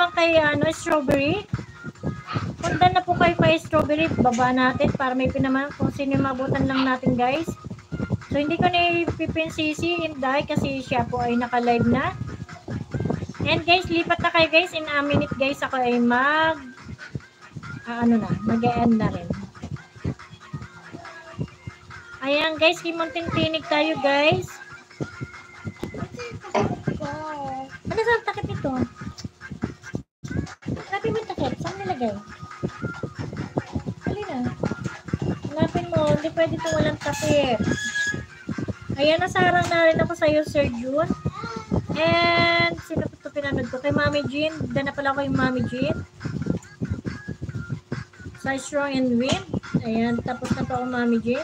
naman kay Strawberry. Punta na po kayo kay Strawberry. Baba natin para may pinaman kung sino yung mabutan lang natin, guys. So, hindi ko na ipipinsisi Inday kasi siya po ay naka-live na. And guys, lipat na kayo guys. In a minute guys, ako ay mag-e-end na rin. Ayan guys, kimunting tinig tayo guys. Ano saan takip ito? Sabi mo takip, saan nilagay? Halina. Hanapin mo, hindi pwede ito walang takip. Ayan, nasarang na rin ako sa'yo, Sir June. And, sino po ito pinanood ko? Kay Mami Jean. Dana pala ko yung Mami Jean. Sa Strong and Win. Ayan, tapos na pa ako Mami Jean.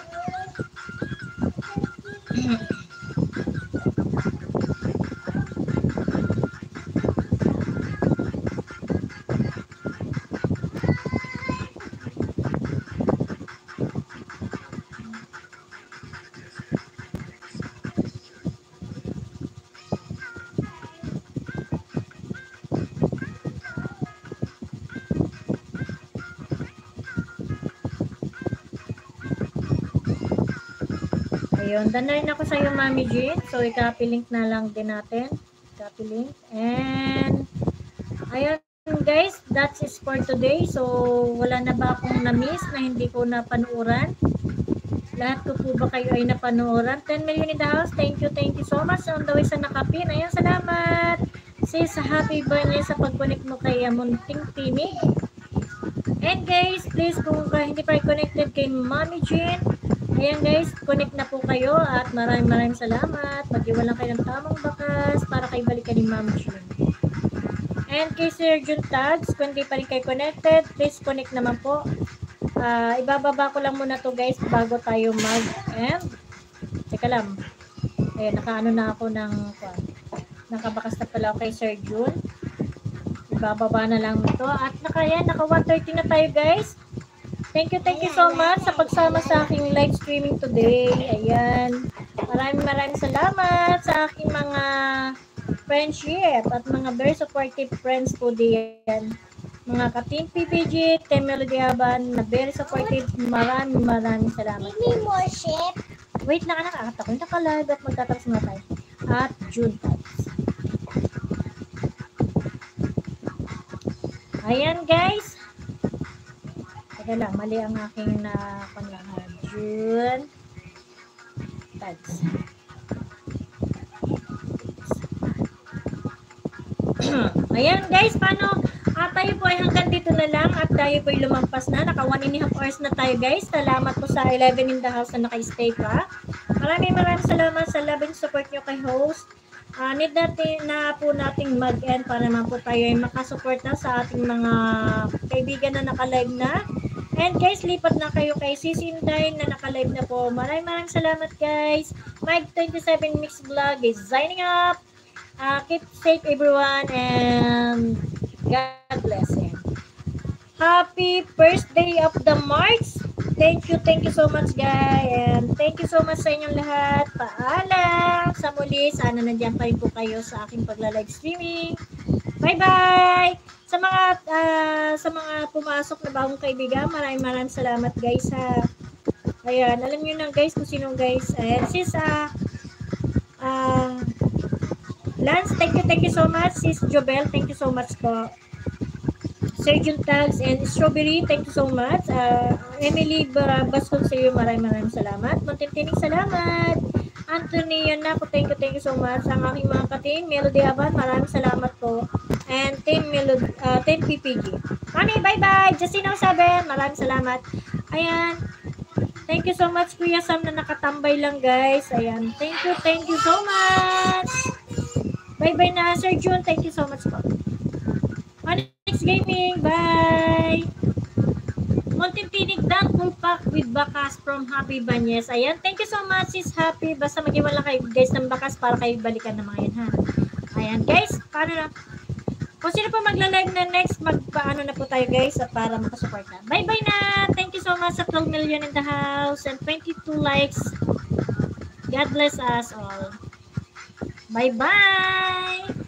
Ayun, done na rin ako sa iyo, Mami Jean. So, i-copy link na lang din natin. Copy link. And, ayun guys, that's it for today. So, wala na ba akong na-miss na hindi ko napanuoran? Lahat ko po ba kayo ay napanuoran? 10 million in the house. Thank you so much. On the way sa nakapin. Ayun, salamat. Sis, happy birthday sa pag-connect mo kay Munting Tinig. And guys, please, kung hindi pa connected kay Mami Jean, ayan guys, connect na po kayo at maraming salamat. Mag-iwan lang kayo ng tamang bakas para kayo balikan ni Ma'am June. And kay Sir June Tags, kung hindi pa rin kayo connected, please connect naman po. Ibababa ko lang muna to guys bago tayo mag-end. Teka lang. Ayan, nakaano na ako ng nakabakas na pala ako kay Sir June. Ibababa na lang ito. At naka 1:30 na tayo guys. Thank you so much sa pagsama sa aking live streaming today. Ayan. Maraming salamat sa aking mga friendship at mga very supportive friends po diyan. Mga ka-Team PPG, Team Melody Haban, na very supportive. Maraming salamat. Need more ship? Wait lang, anak. Ako yung naka-live at magtatapos na tayo. At June Tags. Ayan guys. Teka lang, mali ang aking June Tags. Ayan guys, paano? Tayo po ay hanggang dito na lang at tayo po ay lumampas na. Naka 1.5 hours na tayo guys. Salamat po sa 11 in the house na naka-stay pa. Maraming salamat sa love and support nyo kay host. Need natin na po nating mag-end para naman po tayo ay makasupport na sa ating mga kaibigan na naka-live na. And guys, lipat na kayo kay Sisinday na naka-live na po. Maraming salamat guys. Mike 27 Mix Vlog is signing up. Keep safe everyone and God bless you. Happy first day of the March. Thank you so much guys. And thank you so much sa inyong lahat. Paalam. Sa muli, sana nandiyan pa rin po kayo sa aking pagla-live streaming. Bye-bye. Sa mga pumasok na bagong kaibigan, maraming salamat guys ha. Ayan, alam niyo na guys kung sino guys. Ayan, sis Lance, thank you so much. Sis Jobel, thank you so much po. Sir June Tags and Strawberry, thank you so much. Emily Bascon sa iyo, maraming salamat. Montintinig, salamat. Anthony Yanako, thank you so much. Ang aking mga ka-team, Melody Haban, maraming salamat po. And Team PPG. Mami, bye-bye. Justina Saben, maraming salamat. Ayan. Thank you so much, Kuya Sam, na nakatambay lang, guys. Ayan. Thank you so much. Bye-bye na, Sir June. Thank you so much po. Onyx Gaming, bye! Montintinig Dan, full pack with bakas from Happy Banyes. Ayan, thank you so much, sis Happy. Basta mag-iwan lang kayo, guys, ng bakas para kayo balikan ng mga yan, ha? Ayan, guys, paano na? Kung sino pa magla-live na next, magpaano na po tayo, guys, para makasupport na. Bye-bye na! Thank you so much sa 12 million in the house and 22 likes. God bless us all. Bye-bye!